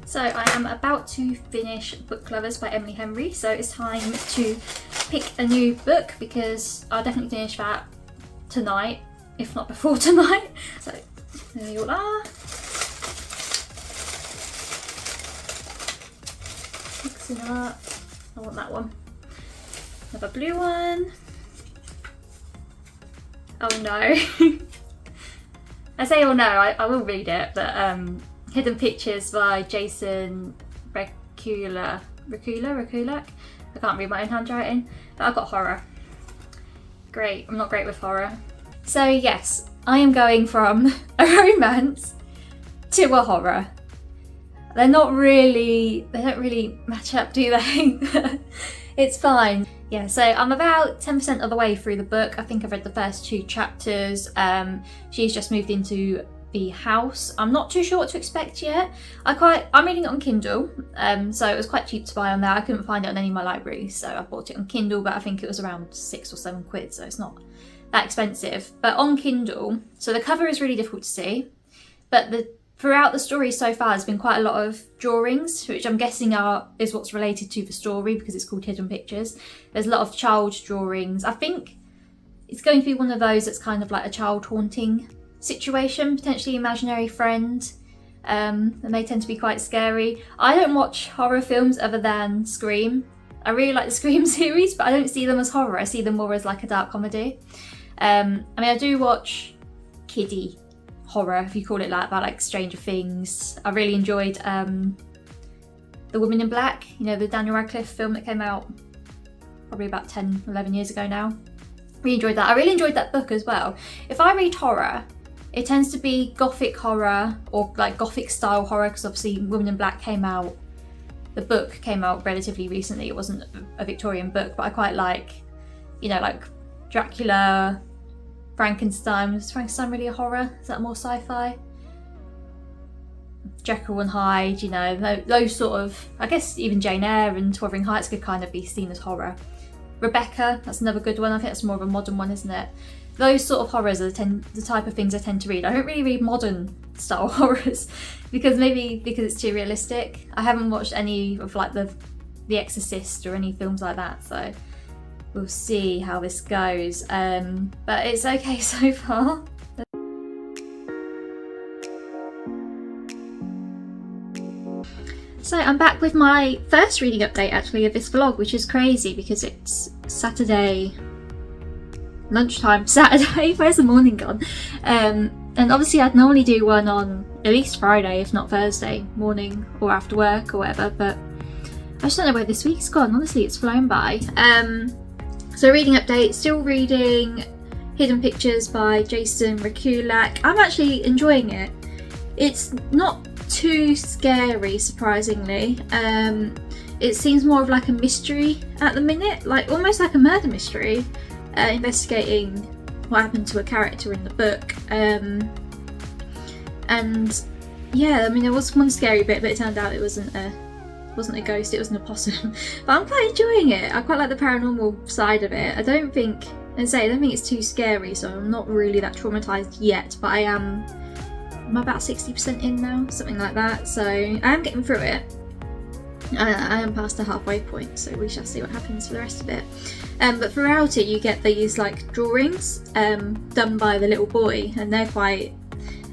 So I am about to finish Book Lovers by Emily Henry, so it's time to pick a new book because I'll definitely finish that tonight, if not before tonight. So there they all are. Mixing them up. I want that one. Another blue one. Oh no. I say oh no, I will read it, but Hidden Pictures by Jason Rekulak. I can't read my own handwriting, but I've got horror. Great, I'm not great with horror. So yes, I am going from a romance to a horror. They don't really match up, do they? It's fine. Yeah, so I'm about 10% of the way through the book. I think I've read the first 2 chapters. She's just moved into the house. I'm not too sure what to expect yet. I'm reading it on Kindle, so it was quite cheap to buy on there. I couldn't find it on any of my libraries, so I bought it on Kindle, but I think it was around 6 or 7 quid, so it's not that expensive. But on Kindle, so the cover is really difficult to see, but throughout the story so far has been quite a lot of drawings, which I'm guessing is what's related to the story because it's called Hidden Pictures. There's a lot of child drawings. I think it's going to be one of those that's kind of like a child haunting situation, potentially imaginary friend, and they tend to be quite scary. I don't watch horror films other than Scream. I really like the Scream series, but I don't see them as horror. I see them more as like a dark comedy. I mean, I do watch kiddie horror, if you call it like that, like Stranger Things. I really enjoyed The Woman in Black, you know, the Daniel Radcliffe film that came out probably about 10-11 years ago now. Really enjoyed that. I really enjoyed that book as well. If I read horror, it tends to be gothic horror or like gothic style horror, because obviously Woman in Black the book came out relatively recently. It wasn't a Victorian book, but I quite like, you know, like Dracula, Frankenstein. Is Frankenstein really a horror? Is that more sci-fi? Jekyll and Hyde, you know, those sort of, I guess even Jane Eyre and Wuthering Heights could kind of be seen as horror. Rebecca, that's another good one. I think that's more of a modern one, isn't it? Those sort of horrors are the type of things I tend to read. I don't really read modern style horrors because it's too realistic. I haven't watched any of like The Exorcist or any films like that, so we'll see how this goes. But it's okay so far. So I'm back with my first reading update actually of this vlog, which is crazy because it's Saturday lunchtime. Saturday, where's the morning gone? And obviously I'd normally do one on at least Friday, if not Thursday morning or after work or whatever, but I just don't know where this week's gone. Honestly, it's flown by. So reading update, still reading Hidden Pictures by Jason Rekulak. I'm actually enjoying it. It's not too scary, surprisingly. It seems more of like a mystery at the minute, like almost like a murder mystery, investigating what happened to a character in the book. And yeah, I mean, there was one scary bit, but it turned out it wasn't a ghost, it was an opossum. But I'm quite enjoying it. I quite like the paranormal side of it. I don't think it's too scary, so I'm not really that traumatized yet, but I'm about 60% in now, something like that, so I am getting through it. I am past the halfway point, so we shall see what happens for the rest of it. But throughout it you get these like drawings done by the little boy, and they're probably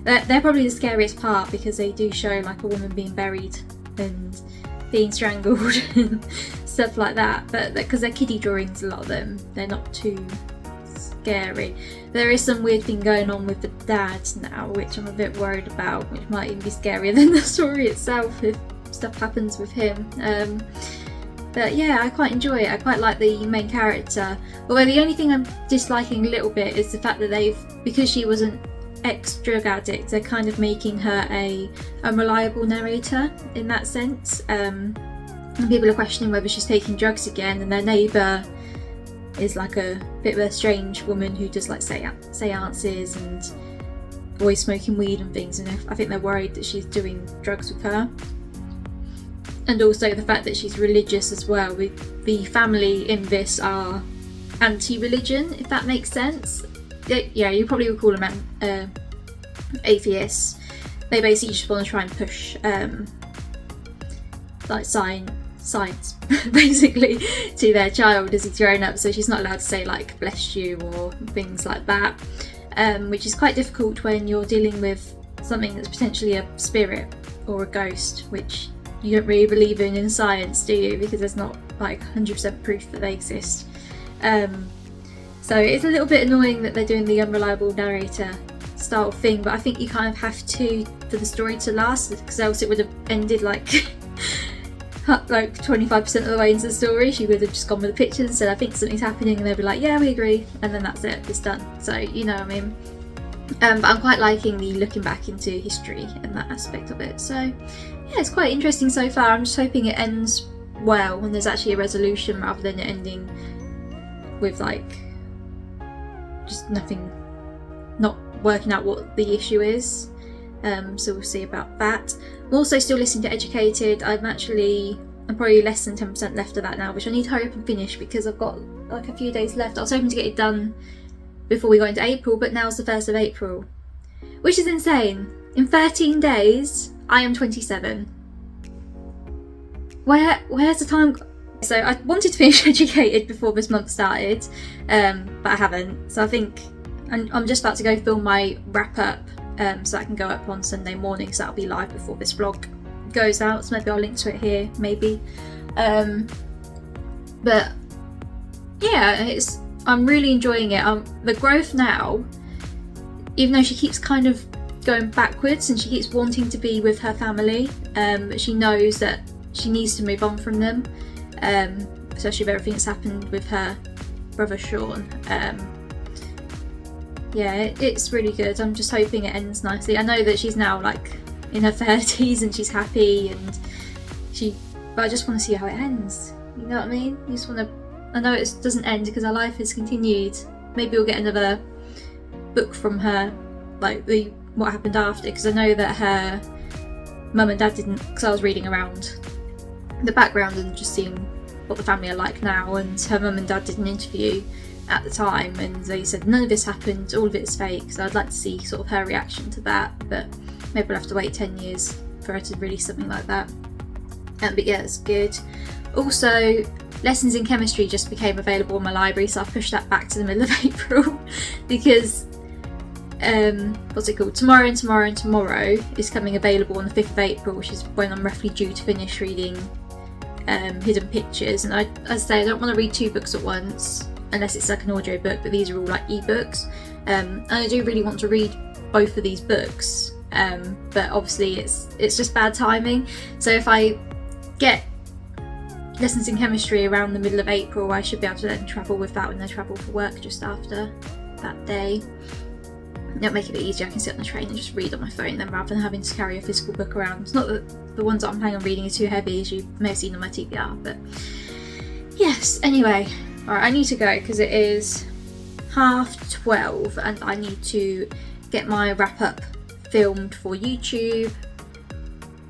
the scariest part because they do show like a woman being buried and being strangled and stuff like that, but because they're kiddie drawings, a lot of them, they're not too scary. There is some weird thing going on with the dad now, which I'm a bit worried about, which might even be scarier than the story itself if stuff happens with him. But yeah, I quite enjoy it. I quite like the main character, although the only thing I'm disliking a little bit is the fact that because she was an ex-drug addict, they're kind of making her a unreliable narrator in that sense. And people are questioning whether she's taking drugs again, and their neighbour is like a bit of a strange woman who does like seances and always smoking weed and things, and I think they're worried that she's doing drugs with her. And also the fact that she's religious as well. The family in this are anti-religion, if that makes sense. Yeah, you probably would call them atheists. They basically just want to try and push like science basically to their child as he's grown up, so she's not allowed to say like bless you or things like that, which is quite difficult when you're dealing with something that's potentially a spirit or a ghost, which you don't really believe in science, do you? Because there's not like 100% proof that they exist. So it's a little bit annoying that they're doing the unreliable narrator style thing, but I think you kind of have to for the story to last, because else it would have ended like 25% of the way into the story. She would have just gone with the pictures and said, I think something's happening, and they'd be like, yeah, we agree, and then that's it, it's done. So you know what I mean. But I'm quite liking the looking back into history and that aspect of it. So yeah, it's quite interesting so far. I'm just hoping it ends well and there's actually a resolution rather than it ending with like just nothing, not working out what the issue is. So we'll see about that. I'm also still listening to Educated. I'm probably less than 10% left of that now, which I need to hurry up and finish because I've got like a few days left. I was hoping to get it done before we go into April, but now's the 1st of April, which is insane. In 13 days, I am 27. Where's the time? So I wanted to finish Educated before this month started, but I haven't. So I think I'm just about to go film my wrap up, so that can go up on Sunday morning. So that'll be live before this vlog goes out. So maybe I'll link to it here, maybe. But yeah, I'm really enjoying it. The growth now, even though she keeps kind of going backwards and she keeps wanting to be with her family, she knows that she needs to move on from them, especially with everything that's happened with her brother Sean. Yeah, it's really good. I'm just hoping it ends nicely. I know that she's now like in her 30s and she's happy, but I just want to see how it ends. You know what I mean? You just want to. I know it doesn't end because her life has continued. Maybe we'll get another book from her, like what happened after, because I know that her mum and dad didn't, because I was reading around the background and just seeing what the family are like now, and her mum and dad did an interview at the time and they said none of this happened, all of it is fake. So I'd like to see sort of her reaction to that, but maybe we'll have to wait 10 years for her to release something like that. But yeah, it's good. Also, Lessons in Chemistry just became available in my library, so I've pushed that back to the middle of April because what's it called? Tomorrow and Tomorrow and Tomorrow is coming available on the 5th of April, which is when I'm roughly due to finish reading Hidden Pictures. And as I say, I don't want to read 2 books at once unless it's like an audio book, but these are all like ebooks. And I do really want to read both of these books, but obviously it's just bad timing. So if I get Lessons in Chemistry around the middle of April, I should be able to then travel with that when I travel for work just after that day. It'll make it a bit easier. I can sit on the train and just read on my phone then, rather than having to carry a physical book around. It's not that the ones that I'm planning on reading are too heavy, as you may have seen on my TBR, but yes, anyway. Alright, I need to go because it is 12:30 and I need to get my wrap up filmed for YouTube.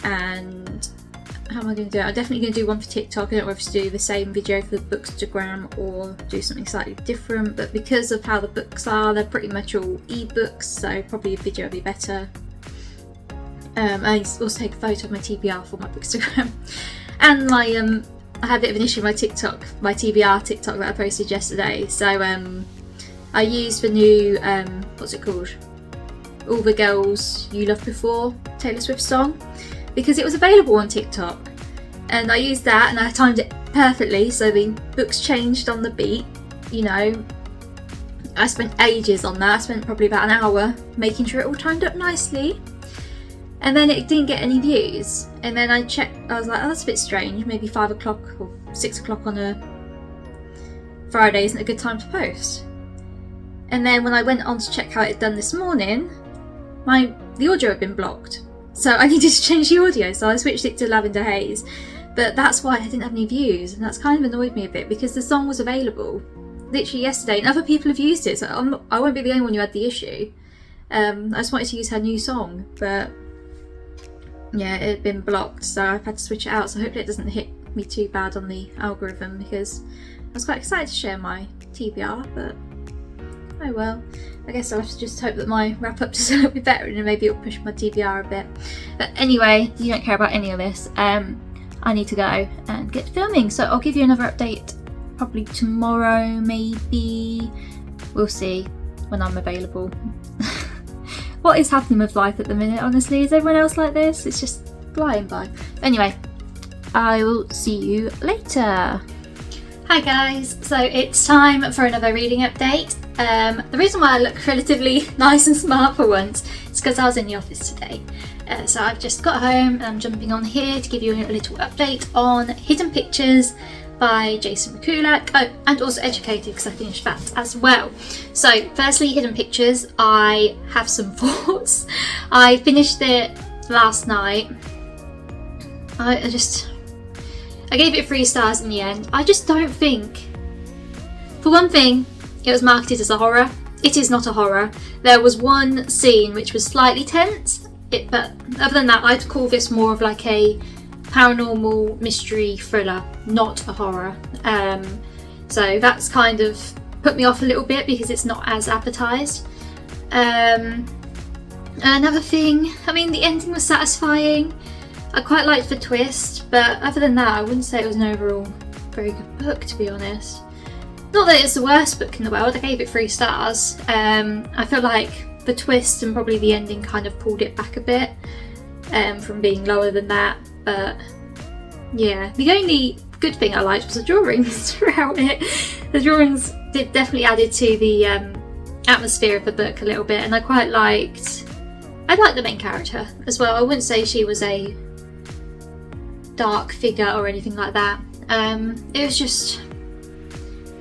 And how am I going to do it? I'm definitely going to do one for TikTok. I don't know whether to do the same video for the Bookstagram or do something slightly different, but because of how the books are, they're pretty much all ebooks, so probably a video would be better. I also take a photo of my TBR for my Bookstagram. And my I had a bit of an issue with my TBR TikTok that I posted yesterday. So I used the new what's it called? All the Girls You Loved Before Taylor Swift song, because it was available on TikTok, and I used that and I timed it perfectly so the books changed on the beat. You know, I spent ages on that. I spent probably about an hour making sure it all timed up nicely, and then it didn't get any views. And then I checked, I was like, oh, that's a bit strange, maybe 5 o'clock or 6 o'clock on a Friday isn't a good time to post. And then when I went on to check how it had done this morning, the audio had been blocked. So I needed to change the audio, so I switched it to Lavender Haze. But that's why I didn't have any views, and that's kind of annoyed me a bit because the song was available literally yesterday and other people have used it, so I won't be the only one who had the issue. I just wanted to use her new song, but yeah, it had been blocked, so I've had to switch it out, so hopefully it doesn't hit me too bad on the algorithm, because I was quite excited to share my TBR, but oh well. I guess I'll have to just hope that my wrap up does a little bit better and maybe it'll push my TBR a bit. But anyway, you don't care about any of this. I I need to go and get filming. So I'll give you another update probably tomorrow, maybe. We'll see when I'm available. What is happening with life at the minute, honestly? Is everyone else like this? It's just flying by. Anyway, I will see you later. Hi guys, so it's time for another reading update. The reason why I look relatively nice and smart for once is because I was in the office today. So I've just got home and I'm jumping on here to give you a little update on Hidden Pictures by Jason Rekulak. Oh, and also Educated, because I finished that as well. So firstly, Hidden Pictures, I have some thoughts. I finished it last night. I gave it 3 stars in the end. I just don't think, for one thing, it was marketed as a horror. It is not a horror. There was one scene which was slightly tense, but other than that, I'd call this more of like a paranormal mystery thriller, not a horror. So that's kind of put me off a little bit because it's not as advertised. Another thing, I mean, the ending was satisfying. I quite liked the twist, but other than that, I wouldn't say it was an overall very good book, to be honest. Not that it's the worst book in the world. I gave it 3 stars. I feel like the twist and probably the ending kind of pulled it back a bit from being lower than that. But yeah, the only good thing I liked was the drawings throughout it. The drawings definitely added to the atmosphere of the book a little bit, and I liked the main character as well. I wouldn't say she was a dark figure or anything like that. It was just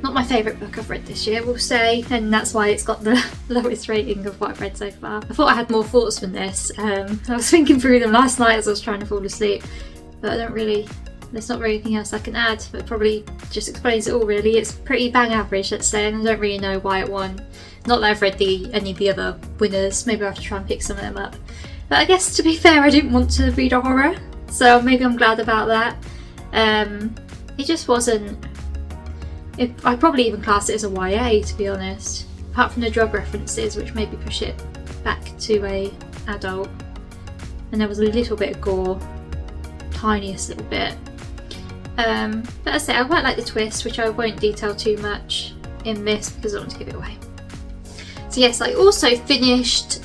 not my favourite book I've read this year, we'll say, and that's why it's got the lowest rating of what I've read so far. I thought I had more thoughts than this. I was thinking through them last night as I was trying to fall asleep, but there's not really anything else I can add, but probably just explains it all really. It's pretty bang average, let's say, and I don't really know why it won. Not that I've read any of the other winners, maybe I'll have to try and pick some of them up. But I guess, to be fair, I didn't want to read a horror, so maybe I'm glad about that. It just wasn't... I'd probably even class it as a YA, to be honest, apart from the drug references, which maybe push it back to a adult. And there was a little bit of gore, tiniest little bit. But as I say, I quite like the twist, which I won't detail too much in this because I don't want to give it away. So yes, I also finished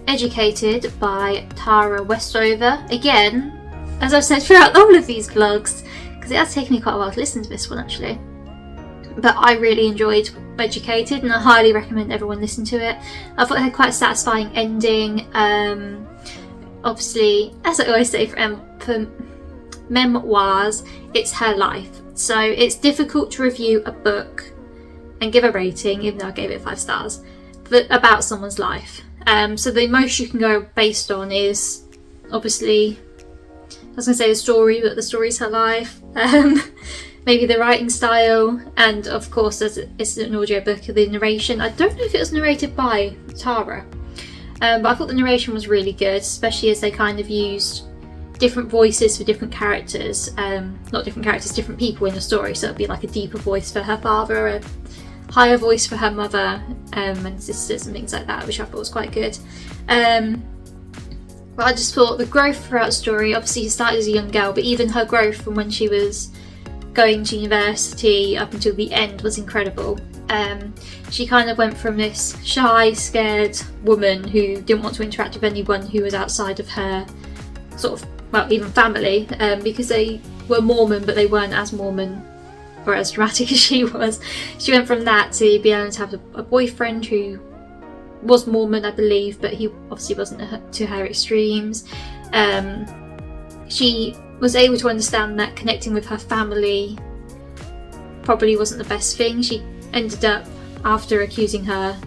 Educated by Tara Westover. Again, as I've said throughout all of these vlogs, because it has taken me quite a while to listen to this one actually. But I really enjoyed Educated and I highly recommend everyone listen to it. I thought it had quite a satisfying ending. Obviously, as I always say for memoirs, it's her life. So it's difficult to review a book and give a rating, even though I gave it 5 stars, but about someone's life. So the most you can go based on is, obviously, I was going to say the story, but the story's her life. Maybe the writing style, and of course as it's an audiobook, the narration. I don't know if it was narrated by Tara, but I thought the narration was really good, especially as they kind of used different voices for different characters. Not different characters, different people in the story, so it'd be like a deeper voice for her father, a higher voice for her mother and sisters and things like that, which I thought was quite good. But I just thought the growth throughout the story, obviously she started as a young girl, but even her growth from when she was going to university up until the end was incredible. She kind of went from this shy, scared woman who didn't want to interact with anyone who was outside of her sort of, well, even family, because they were Mormon but they weren't as Mormon or as dramatic as she was. She went from that to be able to have a boyfriend who was Mormon, I believe, but he obviously wasn't to her extremes. She was able to understand that connecting with her family probably wasn't the best thing. She ended up, after accusing her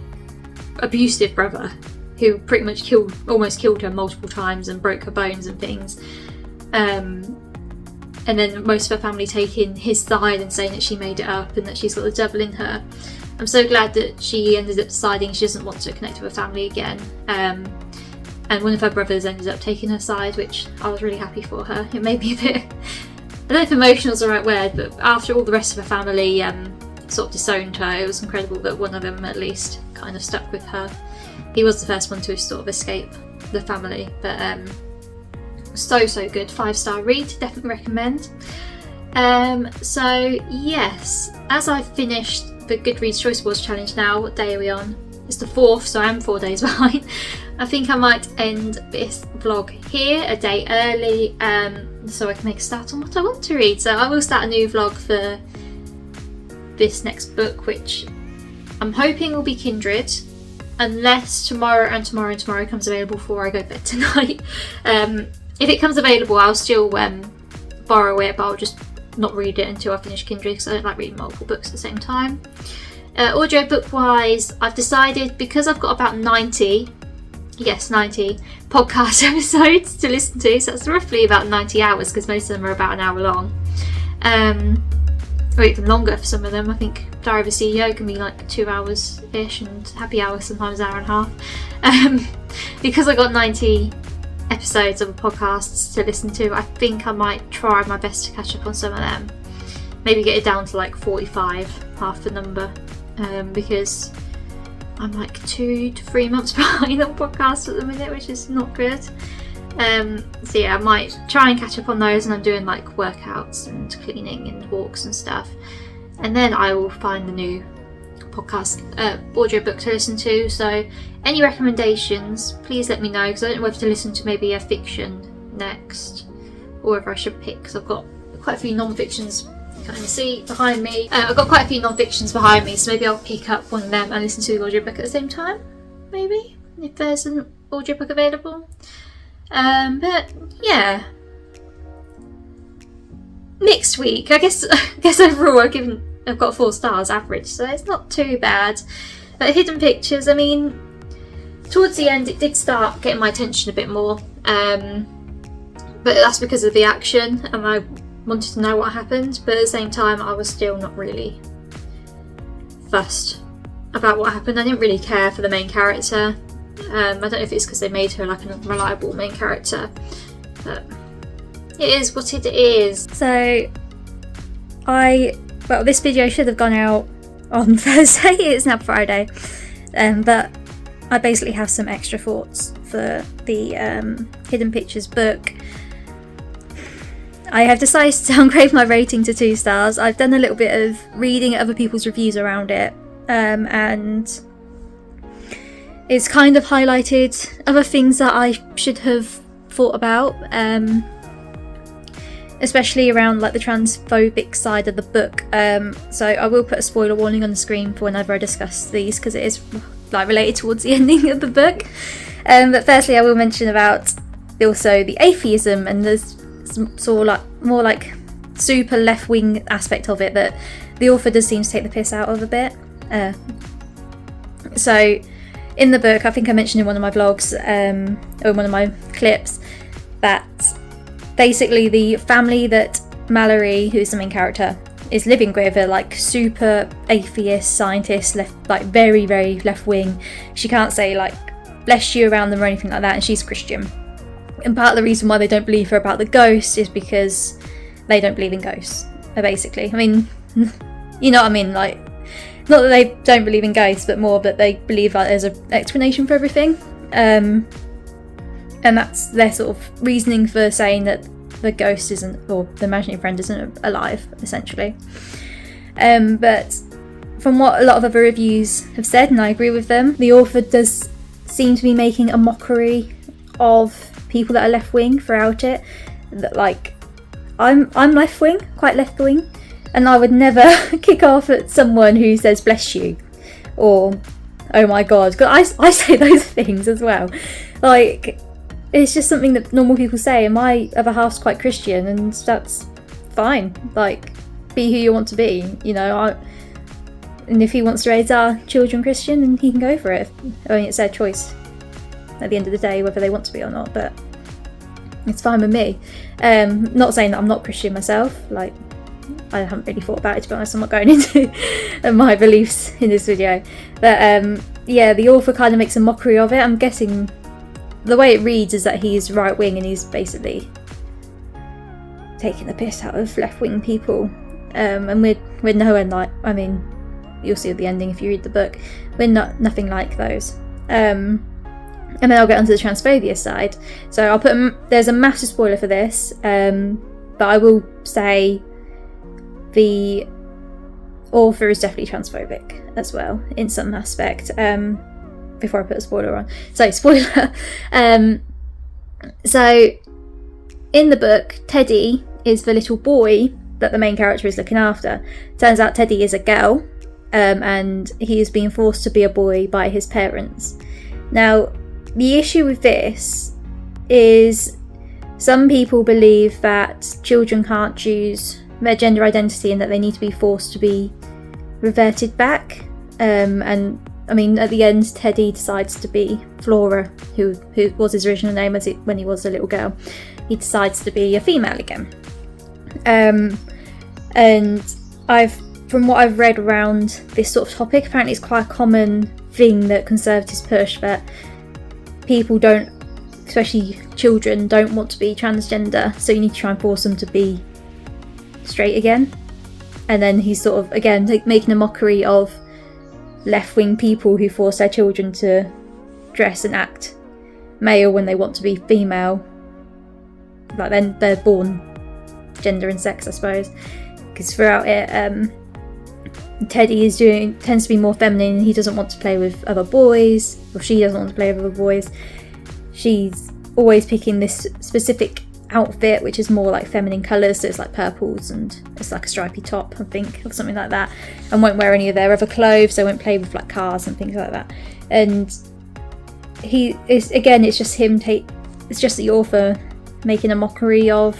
abusive brother, who pretty much almost killed her multiple times and broke her bones and things, and then most of her family taking his side and saying that she made it up and that she's got the devil in her. I'm so glad that she ended up deciding she doesn't want to connect with her family again. And one of her brothers ended up taking her side, which I was really happy for her. It made me a bit, I don't know if emotional is the right word, but after all the rest of her family sort of disowned her, it was incredible that one of them at least kind of stuck with her. He was the first one to sort of escape the family, but So good, 5-star read, definitely recommend. So yes, as I've finished the Goodreads Choice Awards challenge now, what day are we on? It's the 4th, so I am 4 days behind. I think I might end this vlog here a day early, so I can make a start on what I want to read. So I will start a new vlog for this next book, which I'm hoping will be Kindred, unless tomorrow comes available before I go to bed tonight. If it comes available, I'll still borrow it, but I'll just not read it until I finish Kindred, because I don't like reading multiple books at the same time. Audiobook wise, I've decided, because I've got about 90 podcast episodes to listen to, so that's roughly about 90 hours, because most of them are about an hour long, or even longer for some of them. I think Diary of a CEO can be like 2 hours ish, and Happy Hour sometimes an hour and a half. Because I got 90 episodes of podcasts to listen to, I think I might try my best to catch up on some of them, maybe get it down to like 45, half the number, because I'm like 2 to 3 months behind on podcasts at the minute, which is not good. So yeah, I might try and catch up on those, and I'm doing like workouts and cleaning and walks and stuff, and then I will find the new podcast audiobook to listen to. So any recommendations, please let me know, because I don't know whether to listen to maybe a fiction next, or whether I should pick, because I've got quite a few non-fictions. You can't even see behind me. I've got quite a few non-fictions behind me, so maybe I'll pick up one of them and listen to the audiobook at the same time, maybe, if there's an audiobook available. But yeah, mixed week. I guess overall I've got 4 stars average, so it's not too bad. But Hidden Pictures, I mean, towards the end it did start getting my attention a bit more, but that's because of the action, and I wanted to know what happened, but at the same time I was still not really fussed about what happened. I didn't really care for the main character. I don't know if it's because they made her like a reliable main character, but it is what it is. So this video should have gone out on Thursday. It's now Friday, but I basically have some extra thoughts for the Hidden Pictures book. I have decided to downgrade my rating to 2 stars. I've done a little bit of reading other people's reviews around it, and it's kind of highlighted other things that I should have thought about, especially around like the transphobic side of the book. So I will put a spoiler warning on the screen for whenever I discuss these, because it is like related towards the ending of the book. But firstly, I will mention about also the atheism and the sort of like more like super left-wing aspect of it that the author does seem to take the piss out of a bit. So in the book, I think I mentioned in one of my vlogs, or one of my clips, that basically the family that Mallory, who's the main character, is living with are like super atheist scientists, like very, very left-wing. She can't say like bless you around them or anything like that, and she's Christian. And part of the reason why they don't believe her about the ghosts is because they don't believe in ghosts, basically. I mean, you know what I mean? Like, not that they don't believe in ghosts, but more that they believe that there's an explanation for everything. And that's their sort of reasoning for saying that the ghost isn't, or the imaginary friend isn't alive, essentially. But from what a lot of other reviews have said, and I agree with them, the author does seem to be making a mockery of people that are left-wing throughout it. That, like, I'm left-wing, quite left-wing, and I would never kick off at someone who says bless you or oh my god, because I say those things as well. Like, it's just something that normal people say, and my other half's quite Christian, and that's fine. Like, be who you want to be, you know. And if he wants to raise our children Christian, then he can go for it. I mean, it's their choice at the end of the day whether they want to be or not, but it's fine with me. Not saying that I'm not Christian myself, like, I haven't really thought about it, to be honest. I'm not going into my beliefs in this video, but yeah, the author kind of makes a mockery of it. I'm guessing the way it reads is that he's right-wing and he's basically taking the piss out of left-wing people, and we're nowhere like, I mean, you'll see at the ending if you read the book, we're nothing like those. And then I'll get onto the transphobia side. So I'll put, there's a massive spoiler for this, but I will say the author is definitely transphobic as well in some aspect, before I put a spoiler on. So, spoiler. So, in the book, Teddy is the little boy that the main character is looking after. Turns out Teddy is a girl, and he is being forced to be a boy by his parents. Now, the issue with this is some people believe that children can't choose their gender identity and that they need to be forced to be reverted back. And I mean, at the end, Teddy decides to be Flora, who was his original name when he was a little girl. He decides to be a female again. And from what I've read around this sort of topic, apparently it's quite a common thing that conservatives push, that people don't, especially children, don't want to be transgender, so you need to try and force them to be straight again. And then he's sort of, again, making a mockery of left-wing people who force their children to dress and act male when they want to be female. Like, then they're born gender and sex, I suppose. Because throughout it, Teddy tends to be more feminine. He doesn't want to play with other boys, or she doesn't want to play with other boys. She's always picking this specific outfit, which is more like feminine colours, so it's like purples and it's like a stripy top, I think, or something like that, and won't wear any of their other clothes, so won't play with like cars and things like that. And he is, again, it's just him it's just the author making a mockery of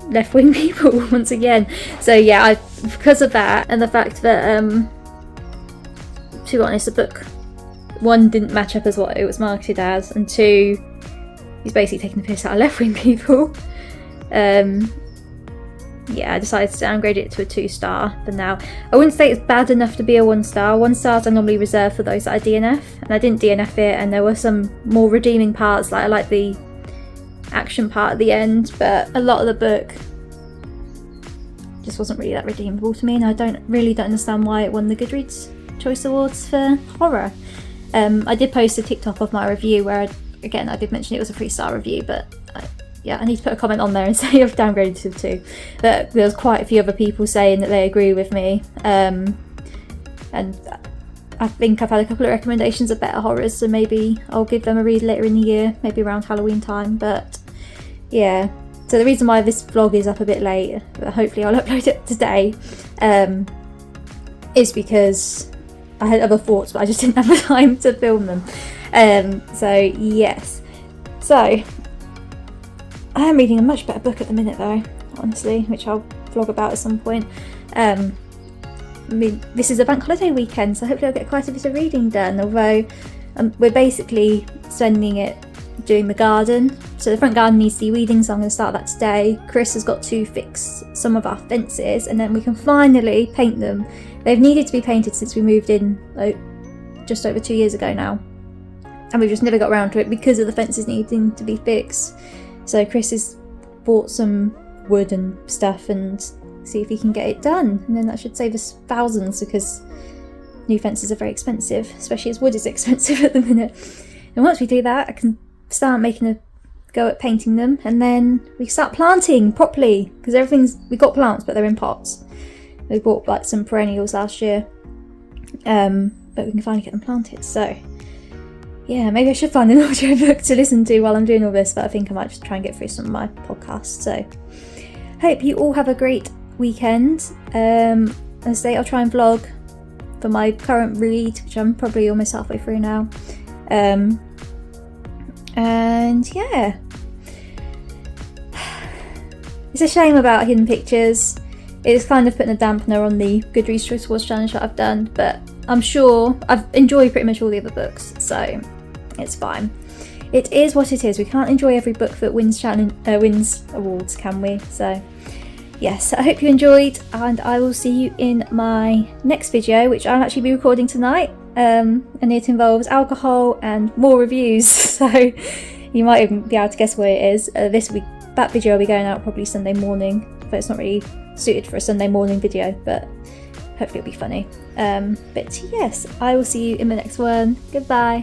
left-wing people once again. So yeah, because of that and the fact that to be honest, the book, one, didn't match up as what it was marketed as, and two, he's basically taking the piss out of left-wing people. Yeah, I decided to downgrade it to a 2-star for now. I wouldn't say it's bad enough to be a 1-star. 1-stars are normally reserved for those that I DNF, and I didn't DNF it, and there were some more redeeming parts, like I like the action part at the end, but a lot of the book just wasn't really that redeemable to me, and I don't understand why it won the Goodreads Choice Awards for horror. I did post a TikTok of my review where I did mention it was a 3-star review, but I need to put a comment on there and say I've downgraded to 2. But there's quite a few other people saying that they agree with me, and I think I've had a couple of recommendations of better horrors, so maybe I'll give them a read later in the year, maybe around Halloween time. But yeah, so the reason why this vlog is up a bit late, but hopefully I'll upload it today, is because I had other thoughts, but I just didn't have the time to film them. So yes, so I am reading a much better book at the minute though, honestly, which I'll vlog about at some point. I mean, this is a bank holiday weekend, so hopefully I'll get quite a bit of reading done, although we're basically spending it doing the garden. So the front garden needs deweeding, so I'm going to start that today. Chris has got to fix some of our fences, and then we can finally paint them. They've needed to be painted since we moved in just over 2 years ago now, and we've just never got around to it because of the fences needing to be fixed. So Chris has bought some wood and stuff and see if he can get it done, and then that should save us thousands, because new fences are very expensive, especially as wood is expensive at the minute. And once we do that, I can start making a go at painting them, and then we start planting properly, because we got plants but they're in pots. We bought like some perennials last year, but we can finally get them planted. So yeah, maybe I should find an audiobook to listen to while I'm doing all this, but I think I might just try and get through some of my podcasts. So hope you all have a great weekend. As I say, I'll try and vlog for my current read, which I'm probably almost halfway through now. And yeah, it's a shame about hidden pictures. It's kind of putting a dampener on the Goodreads Choice Awards challenge that I've done, but I'm sure I've enjoyed pretty much all the other books, so it's fine. It is what it is. We can't enjoy every book that wins awards, can we? So yes, I hope you enjoyed, and I will see you in my next video, which I'll actually be recording tonight, and it involves alcohol and more reviews, so you might even be able to guess what it is. That video will be going out probably Sunday morning, but it's not really suited for a Sunday morning video, but hopefully it'll be funny. But yes, I will see you in the next one. Goodbye.